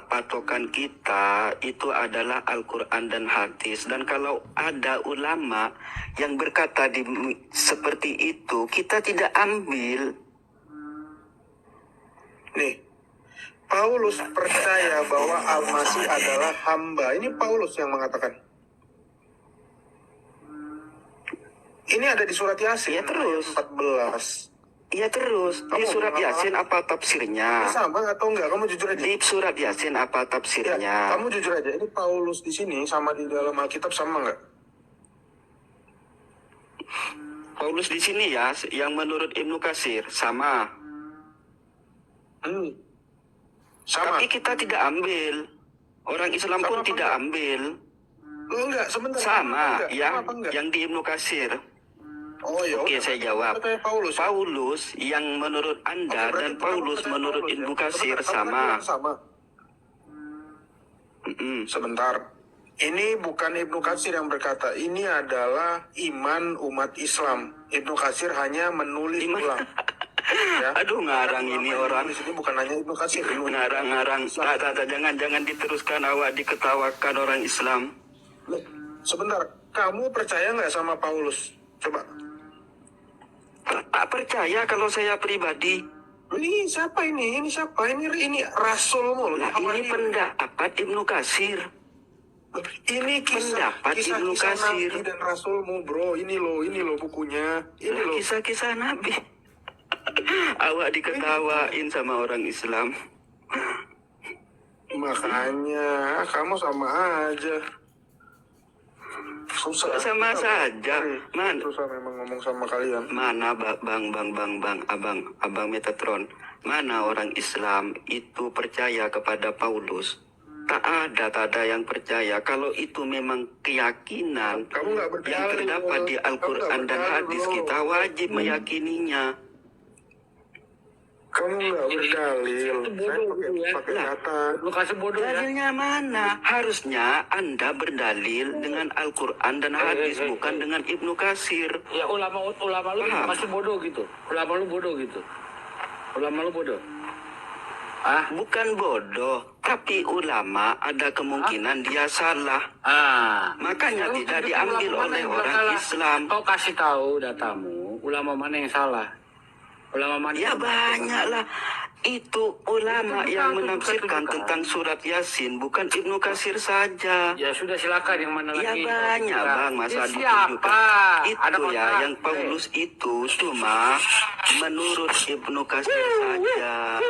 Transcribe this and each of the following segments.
patokan kita itu adalah Al-Quran dan hadis. Dan kalau ada ulama yang berkata seperti itu, kita tidak ambil. Nih, Paulus percaya bahwa Al-Masih adalah hamba. Ini Paulus yang mengatakan. Ini ada di surat Yasin, Ya terus. ayat 14. Iya terus, di surat Yasin apa tafsirnya? Ini sama atau enggak? Kamu jujur aja. Di surat Yasin apa Ya, tafsirnya? kamu jujur aja. Ini Paulus di sini sama di dalam Alkitab sama enggak? Paulus di sini ya, yang menurut Ibnu Katsir sama. Sama. Tapi kita tidak ambil. Orang Islam Sama pun apa tidak enggak? ambil. Oh enggak, sebentar. Sama, Sama enggak? yang di Ibnu Katsir. Oh ya. Oke, saya jawab. Percaya Paulus. Paulus yang menurut Anda Oke, dan berarti Paulus kamu percaya menurut Paulus, Ibnu ya? Katsir Sebentar, kamu kan bilang sama. sama. Sebentar. Ini bukan Ibnu Katsir yang berkata. Ini adalah iman umat Islam. Ibnu Katsir hanya menulis ulang. Ya. Aduh, ngarang ini orang. Di sini bukan hanya Ibnu Katsir. Ngarang-ngarang. Jangan diteruskan, awak diketawakan orang Islam. Sebentar, kamu percaya nggak sama Paulus? Coba. Tak percaya kalau saya pribadi. Ini siapa ini? Ini siapa? Ini rasulmu. Nah, ini pendapat Ibnu Katsir. Ini Pendapat Ibnu kisah-kisah Katsir. Nabi dan rasulmu, bro. Ini loh bukunya. Ini loh. Kisah-kisah Nabi. Awak diketawain sama orang Islam. Makanya kamu sama aja. Susah. Sama saja. Man, Susah memang ngomong sama kalian. mana abang Metatron? Mana orang Islam itu percaya kepada Paulus? Tak ada yang percaya. Kalau itu memang keyakinan Kamu nggak berdalil, yang terdapat di Al-Quran dan berdalil, hadis, bro. kita wajib meyakininya. Kamu nggak berdalil. Bodoh Saya gitu ya. pakai kata. Lu kasih bodoh ya. Dalilnya mana? Harusnya Anda berdalil dengan Al-Quran dan hadis, bukan dengan Ibnu Katsir. Ya ulama lu Paham. pasti bodoh gitu. Ulama lu bodoh gitu. Ulama lu bodoh. Bukan bodoh, tapi ulama ada kemungkinan dia salah. Makanya Sekarang tidak tunjuk diambil ulama mana oleh yang orang salah. Islam. Kau kasih tahu datamu, ulama mana yang salah? Ulama mana? Ya banyaklah. Itu ulama Tunjukkan, yang tunjukkan, menafsirkan tunjukkan. tentang surat Yasin, bukan Ibnu Katsir saja. Ya sudah silakan yang mana Ya lagi? banyak bang, masa Ya, ditunjukkan. siapa? Ada Itu ya kontrak. yang Paulus itu cuma menurut Ibnu Katsir saja.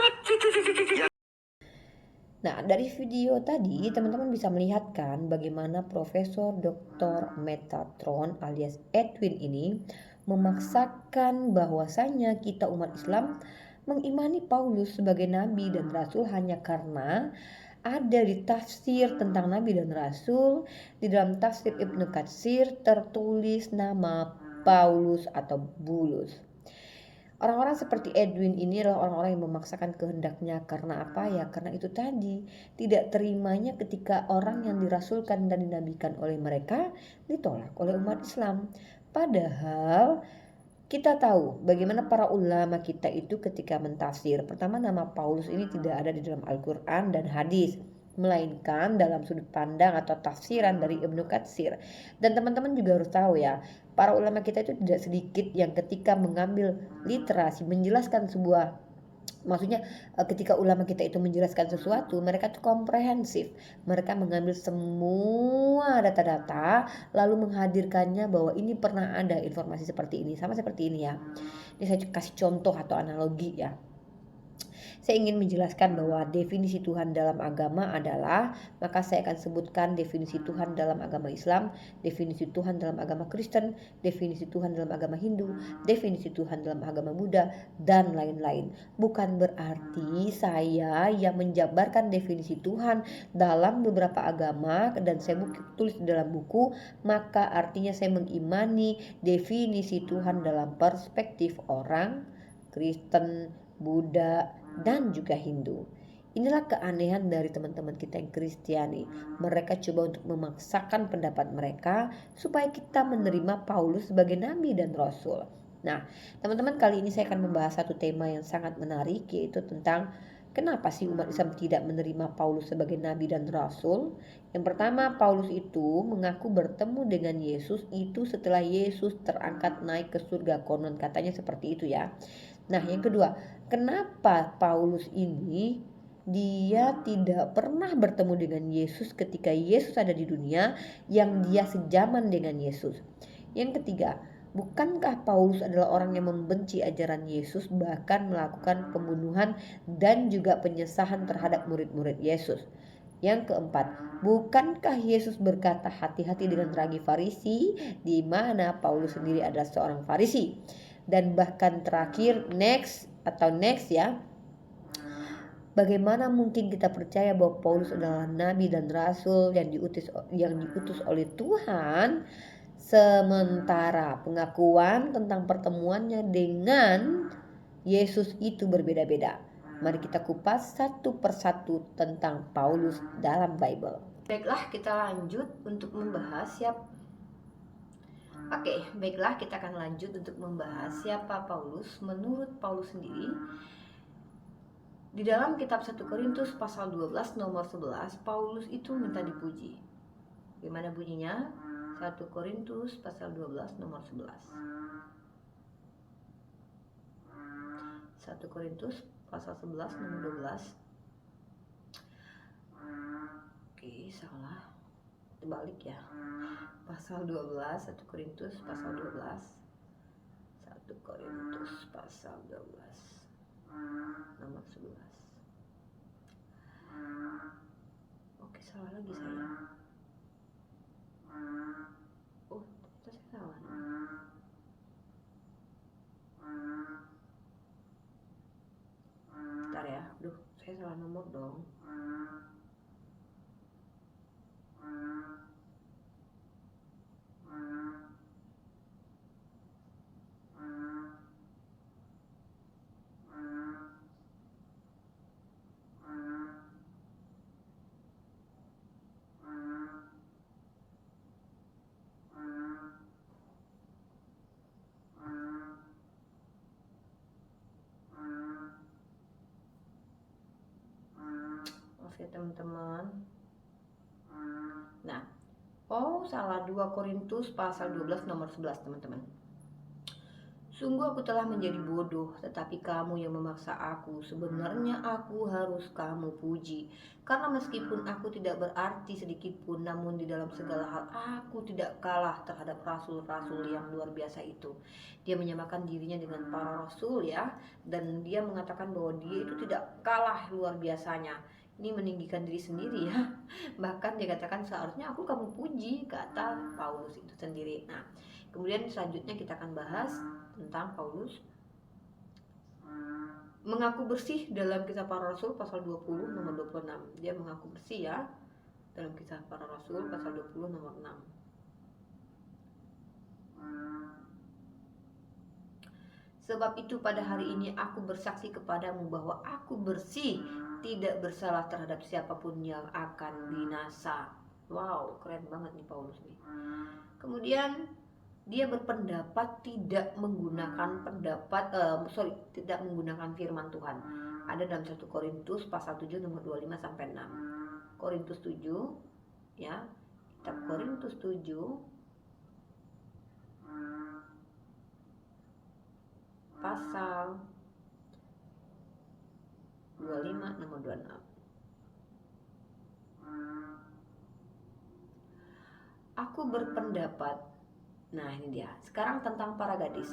Nah, dari video tadi teman-teman bisa melihat kan bagaimana Profesor Dr. Metatron alias Edwin ini memaksakan bahwasanya kita umat Islam mengimani Paulus sebagai nabi dan rasul hanya karena ada di tafsir tentang nabi dan rasul, di dalam tafsir Ibnu Katsir tertulis nama Paulus atau Bulus. Orang-orang seperti Edwin ini adalah orang-orang yang memaksakan kehendaknya. Karena apa ya? Karena itu tadi, tidak terimanya ketika orang yang dirasulkan dan dinabikan oleh mereka ditolak oleh umat Islam. Padahal kita tahu bagaimana para ulama kita itu ketika mentafsir. Pertama, nama Paulus ini tidak ada di dalam Al-Quran dan hadis, melainkan dalam sudut pandang atau tafsiran dari Ibnu Katsir. Dan teman-teman juga harus tahu ya, para ulama kita itu tidak sedikit yang ketika mengambil literasi, menjelaskan sebuah, maksudnya ketika ulama kita itu menjelaskan sesuatu, mereka itu komprehensif. Mereka mengambil semua data-data lalu menghadirkannya bahwa ini pernah ada informasi seperti ini, sama seperti ini ya. Ini saya kasih contoh atau analogi ya. Saya ingin menjelaskan bahwa definisi Tuhan dalam agama adalah, maka saya akan sebutkan definisi Tuhan dalam agama Islam, definisi Tuhan dalam agama Kristen, definisi Tuhan dalam agama Hindu, definisi Tuhan dalam agama Buddha, dan lain-lain. Bukan berarti saya yang menjabarkan definisi Tuhan dalam beberapa agama dan saya tulis di dalam buku, maka artinya saya mengimani definisi Tuhan dalam perspektif orang Kristen, Buddha, dan juga Hindu. Inilah keanehan dari teman-teman kita yang Kristiani. Mereka coba untuk memaksakan pendapat mereka supaya kita menerima Paulus sebagai nabi dan rasul. Nah, teman-teman, kali ini saya akan membahas satu tema yang sangat menarik, yaitu tentang Kenapa sih umat Islam tidak menerima Paulus sebagai nabi dan rasul? Yang pertama, Paulus itu mengaku bertemu dengan Yesus itu setelah Yesus terangkat naik ke surga. Konon katanya seperti itu ya. Nah, yang kedua, kenapa Paulus ini dia tidak pernah bertemu dengan Yesus ketika Yesus ada di dunia yang dia sejaman dengan Yesus? Yang ketiga, bukankah Paulus adalah orang yang membenci ajaran Yesus, bahkan melakukan pembunuhan dan juga penyesahan terhadap murid-murid Yesus? Yang keempat, bukankah Yesus berkata hati-hati dengan ragi Farisi, di mana Paulus sendiri adalah seorang Farisi? Dan bahkan terakhir, next ya, bagaimana mungkin kita percaya bahwa Paulus adalah nabi dan rasul yang diutus oleh Tuhan, sementara pengakuan tentang pertemuannya dengan Yesus itu berbeda-beda? Mari kita kupas satu persatu tentang Paulus dalam Bible. Baiklah, kita lanjut untuk membahas kita akan lanjut untuk membahas siapa Paulus. Menurut Paulus sendiri, di dalam kitab 1 Korintus pasal 12 nomor 11, Paulus itu minta dipuji. Gimana bunyinya? 1 Korintus pasal 12 nomor 11. 1 Korintus pasal 11 nomor 12. Oke, salah. Terbalik ya. Pasal 12, 1 Korintus pasal 12. 1 Korintus pasal 12 nomor 11. Oke, salah lagi saya. Oh, ternyata saya salah. Bentar ya. Saya salah nomor dong. Ya teman-teman. Nah, salah, 2 Korintus pasal 12 nomor 11 teman-teman. Sungguh aku telah menjadi bodoh, tetapi kamu yang memaksa aku. Sebenarnya aku harus kamu puji. Karena meskipun aku tidak berarti sedikit pun, namun di dalam segala hal aku tidak kalah terhadap rasul-rasul yang luar biasa itu. Dia menyamakan dirinya dengan para rasul ya, dan dia mengatakan bahwa dia itu tidak kalah luar biasanya. Ini meninggikan diri sendiri ya. Bahkan dia katakan seharusnya aku kamu puji, kata Paulus itu sendiri. Nah, kemudian selanjutnya kita akan bahas tentang Paulus mengaku bersih dalam Kisah Para Rasul pasal 20 nomor 26. Dia mengaku bersih ya dalam Kisah Para Rasul pasal 20 nomor 6. Sebab itu pada hari ini aku bersaksi kepadamu bahwa aku bersih, tidak bersalah terhadap siapapun yang akan binasa. Wow, keren banget nih Paulus nih. Kemudian dia berpendapat tidak menggunakan tidak menggunakan firman Tuhan. Ada dalam 1 Korintus pasal 7 nomor 25 sampai 6. Korintus 7 ya. Kitab Korintus 7 pasal 25 nomor 26. Aku berpendapat. Nah, ini dia. Sekarang tentang para gadis.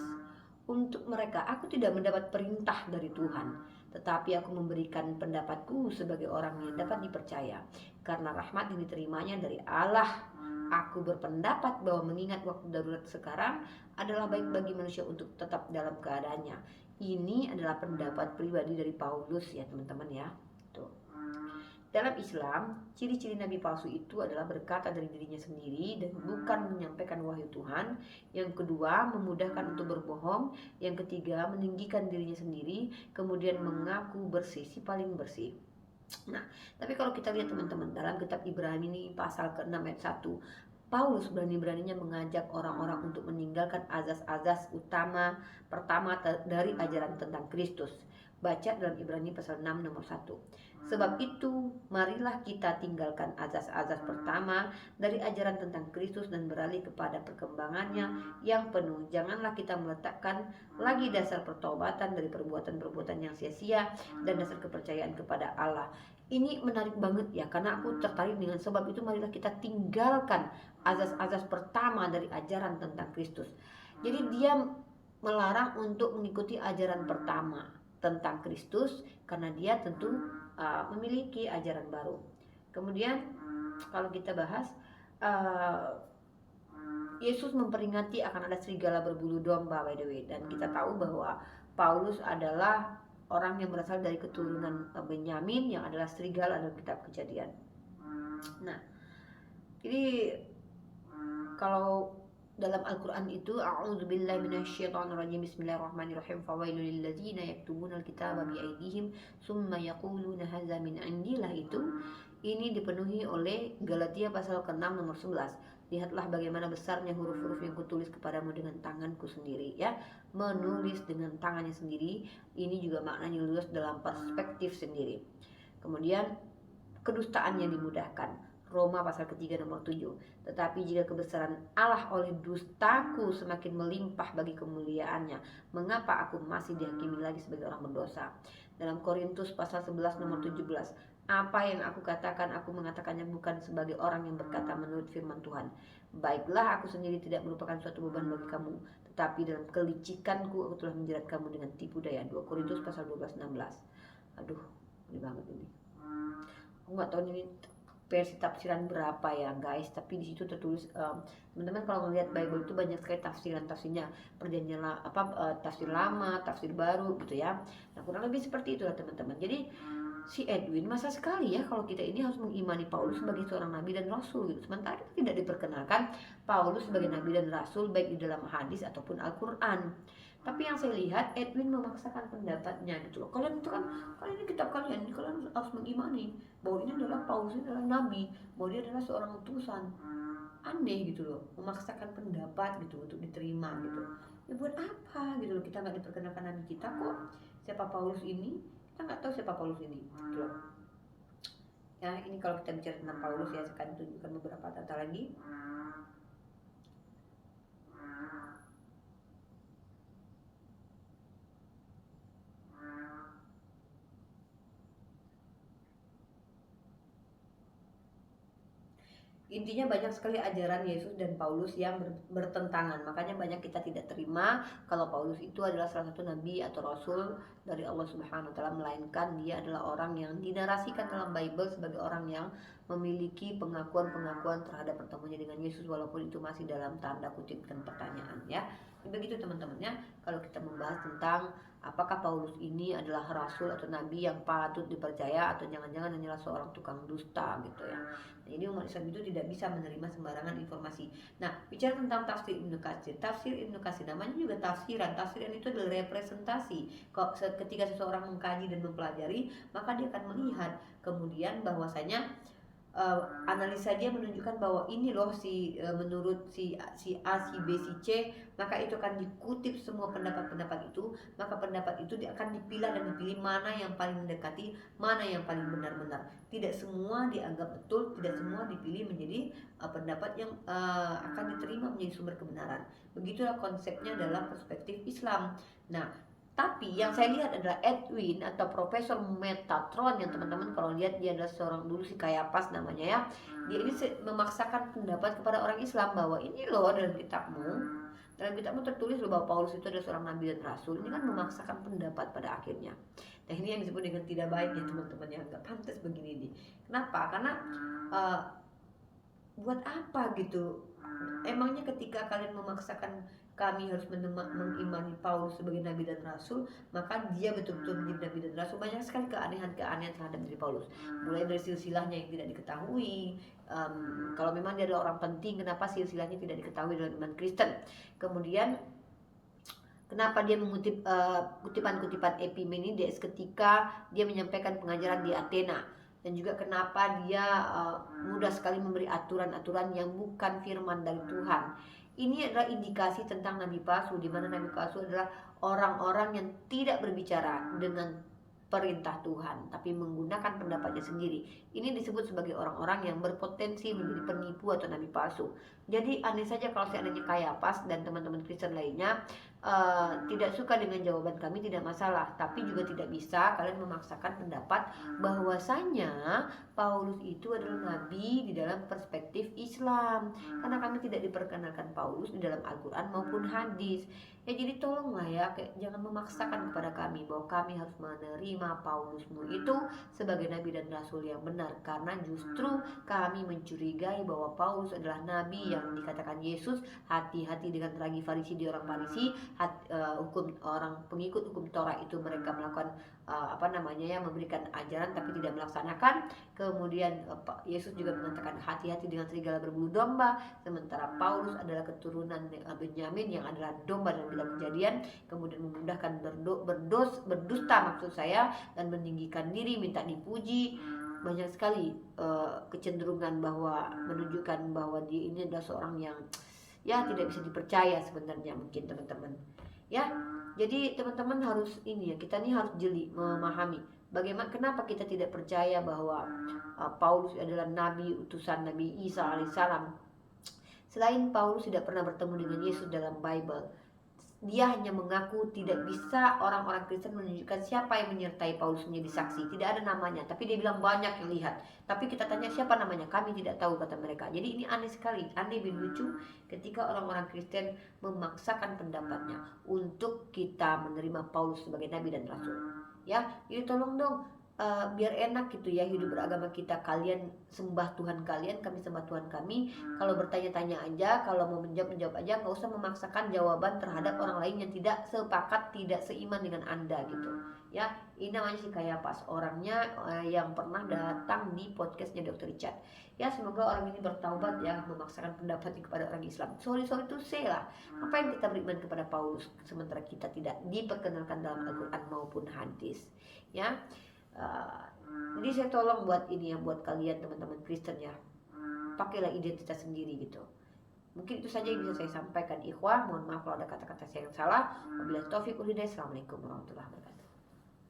Untuk mereka aku tidak mendapat perintah dari Tuhan, tetapi aku memberikan pendapatku sebagai orang yang dapat dipercaya. Karena rahmat yang diterimanya dari Allah, aku berpendapat bahwa mengingat waktu darurat sekarang adalah baik bagi manusia untuk tetap dalam keadaannya. Ini adalah pendapat pribadi dari Paulus ya teman-teman ya. Tuh. Dalam Islam, ciri-ciri nabi palsu itu adalah berkata dari dirinya sendiri dan bukan menyampaikan wahyu Tuhan. Yang kedua, memudahkan untuk berbohong. Yang ketiga, meninggikan dirinya sendiri, kemudian mengaku bersih, si paling bersih. Nah, tapi kalau kita lihat teman-teman, dalam kitab Ibrani ini pasal ke-6 ayat 1, Paulus berani-beraninya mengajak orang-orang untuk meninggalkan azas-azas utama pertama dari ajaran tentang Kristus. Baca dalam Ibrani pasal 6 nomor 1. Sebab itu, marilah kita tinggalkan azas-azas pertama dari ajaran tentang Kristus dan beralih kepada perkembangannya yang penuh. Janganlah kita meletakkan lagi dasar pertobatan dari perbuatan-perbuatan yang sia-sia dan dasar kepercayaan kepada Allah. Ini menarik banget ya, karena aku tertarik dengan sebab itu marilah kita tinggalkan azas-azas pertama dari ajaran tentang Kristus. Jadi dia melarang untuk mengikuti ajaran pertama tentang Kristus karena dia tentu memiliki ajaran baru. Kemudian kalau kita bahas Yesus memperingati akan ada serigala berbulu domba, by the way, dan kita tahu bahwa Paulus adalah orang yang berasal dari keturunan Benyamin yang adalah serigala dalam kitab Kejadian. Nah, jadi kalau dalam Al-Quran itu a'udzubillahi minasyaitonirrajim bismillahirrahmanirrahim fawailul lilladzina yaktubuna alkitaba biaydihim summa yaquluna hadza min indillah, itu ini dipenuhi oleh Galatia pasal ke-6 nomor 11. Lihatlah bagaimana besarnya huruf-huruf yang kutulis kepadamu dengan tanganku sendiri, ya. Menulis dengan tangannya sendiri ini juga maknanya luas dalam perspektif sendiri. Kemudian kedustaannya dimudahkan. Roma pasal ketiga nomor 7. Tetapi jika kebesaran Allah oleh dustaku semakin melimpah bagi kemuliaannya, mengapa aku masih dihakimi lagi sebagai orang berdosa? Dalam Korintus pasal 11 nomor 17. Apa yang aku katakan, aku mengatakannya bukan sebagai orang yang berkata menurut firman Tuhan. Baiklah, aku sendiri tidak merupakan suatu beban bagi kamu, tetapi dalam kelicikanku aku telah menjerat kamu dengan tipu daya. 2 Korintus pasal 12 16. Aduh, ini banget ini. Aku nggak tahu ini versi tafsiran berapa ya guys, tapi di situ tertulis teman-teman kalau melihat Bible itu banyak sekali tafsirannya, perjanjian tafsir lama, tafsir baru gitu ya. Nah, kurang lebih seperti itulah teman-teman. Jadi si Edwin masa sekali ya kalau kita ini harus mengimani Paulus sebagai seorang nabi dan rasul gitu. Sementara kita tidak diperkenalkan Paulus sebagai nabi dan rasul baik di dalam hadis ataupun Al-Quran. Tapi yang saya lihat Edwin memaksakan pendapatnya gitu loh. Kalian itu kan, kalian ini kitab kalian harus mengimani bahwa ini adalah Paulus, ini adalah nabi, bahwa dia adalah seorang utusan. Aneh gitu loh, memaksakan pendapat gitu untuk diterima gitu. Ya buat apa gitu loh, kita nggak diperkenalkan nabi kita kok. Siapa Paulus ini? Kita nggak tahu siapa Paulus ini gitu loh. Ya, ini kalau kita bicara tentang Paulus ya, saya akan tunjukkan beberapa data lagi. Intinya banyak sekali ajaran Yesus dan Paulus yang bertentangan. Makanya banyak kita tidak terima kalau Paulus itu adalah salah satu nabi atau rasul dari Allah Subhanahu wa taala, melainkan dia adalah orang yang dinarasikan dalam Bible sebagai orang yang memiliki pengakuan-pengakuan terhadap pertemuannya dengan Yesus, walaupun itu masih dalam tanda kutip dan pertanyaan ya. Begitu teman-temannya kalau kita membahas tentang apakah Paulus ini adalah rasul atau nabi yang patut dipercaya atau jangan-jangan hanyalah seorang tukang dusta gitu ya. Nah, jadi umat Islam itu tidak bisa menerima sembarangan informasi. Nah, bicara tentang tafsir Ibnu Katsir. Tafsir Ibnu Katsir namanya juga tafsiran. Tafsiran itu adalah representasi. Ketika seseorang mengkaji dan mempelajari, maka dia akan melihat kemudian bahwasanya analisa dia menunjukkan bahwa ini loh menurut si A, si B, si C, maka itu akan dikutip semua pendapat-pendapat itu, maka pendapat itu akan dipilah dan dipilih mana yang paling mendekati, mana yang paling benar-benar. Tidak semua dianggap betul, tidak semua dipilih menjadi pendapat yang akan diterima menjadi sumber kebenaran. Begitulah konsepnya dalam perspektif Islam. Nah, tapi yang saya lihat adalah Edwin atau Profesor Metatron, yang teman-teman kalau lihat dia adalah seorang dulu si Kayapas namanya ya. Dia ini memaksakan pendapat kepada orang Islam bahwa ini loh dalam kitabmu tertulis loh bahwa Paulus itu adalah seorang nabi dan rasul. Ini kan memaksakan pendapat pada akhirnya. Nah, ini yang disebut dengan tidak baik ya teman-teman, yang nggak pantas begini nih. Kenapa? Karena buat apa gitu? Emangnya ketika kalian memaksakan kami harus mengimani Paulus sebagai nabi dan rasul, maka dia betul-betul menjadi nabi dan rasul. Banyak sekali keanehan-keanehan terhadap diri Paulus, mulai dari silsilahnya yang tidak diketahui. Kalau memang dia adalah orang penting, kenapa silsilahnya tidak diketahui dalam iman Kristen? Kemudian kenapa dia mengutip kutipan-kutipan Epimenides ketika dia menyampaikan pengajaran di Athena? Dan juga kenapa dia mudah sekali memberi aturan-aturan yang bukan firman dari Tuhan. Ini adalah indikasi tentang nabi palsu, di mana nabi palsu adalah orang-orang yang tidak berbicara dengan perintah Tuhan, tapi menggunakan pendapatnya sendiri. Ini disebut sebagai orang-orang yang berpotensi menjadi penipu atau nabi palsu. Jadi aneh saja kalau seandainya Kayapas dan teman-teman Kristen lainnya tidak suka dengan jawaban kami, tidak masalah. Tapi juga tidak bisa kalian memaksakan pendapat bahwasanya Paulus itu adalah nabi di dalam perspektif Islam, karena kami tidak diperkenalkan Paulus di dalam Al-Quran maupun hadis. Ya jadi tolonglah ya, jangan memaksakan kepada kami bahwa kami harus menerima Paulusmu itu sebagai nabi dan rasul yang benar, karena justru kami mencurigai bahwa Paulus adalah nabi yang dikatakan Yesus. Hati-hati dengan ragi Farisi di orang Farisi, hukum orang pengikut hukum Torah itu mereka melakukan memberikan ajaran tapi tidak melaksanakan. Kemudian Yesus juga mengatakan hati-hati dengan serigala berbulu domba, sementara Paulus adalah keturunan Benyamin yang adalah domba dalam bilang Kejadian. Kemudian memudahkan berdusta maksud saya, dan meninggikan diri, minta dipuji. Banyak sekali kecenderungan bahwa menunjukkan bahwa dia ini adalah seorang yang ya tidak bisa dipercaya sebenarnya, mungkin teman-teman ya. Jadi teman-teman harus kita nih harus jeli memahami bagaimana, kenapa kita tidak percaya bahwa Paulus adalah nabi utusan Nabi Isa alaihissalam. Selain Paulus tidak pernah bertemu dengan Yesus dalam Bible, dia hanya mengaku. Tidak bisa orang-orang Kristen menunjukkan siapa yang menyertai Paulus menjadi saksi. Tidak ada namanya, tapi dia bilang banyak yang lihat. Tapi kita tanya siapa namanya, kami tidak tahu, kata mereka. Jadi ini aneh sekali, aneh dan lucu ketika orang-orang Kristen memaksakan pendapatnya untuk kita menerima Paulus sebagai nabi dan rasul. Ya, jadi tolong dong, biar enak gitu ya hidup beragama kita. Kalian sembah Tuhan kalian, kami sembah Tuhan kami. Kalau bertanya-tanya aja, kalau mau menjawab aja, nggak usah memaksakan jawaban terhadap orang lain yang tidak sepakat, tidak seiman dengan Anda gitu ya. Ini namanya si Kayapas, orangnya yang pernah datang di podcastnya Dr. Richard ya. Semoga orang ini bertaubat ya, memaksakan pendapatnya kepada orang Islam. Sorry to say lah, ngapain kita beriman kepada Paulus sementara kita tidak diperkenalkan dalam Al-Quran maupun hadis ya. Jadi saya tolong buat buat kalian teman-teman Kristen ya, pakailah identitas sendiri gitu. Mungkin itu saja yang bisa saya sampaikan ikhwah. Mohon maaf kalau ada kata-kata saya yang salah. Wabillahi taufiq wal hidayah. Assalamualaikum warahmatullahi wabarakatuh.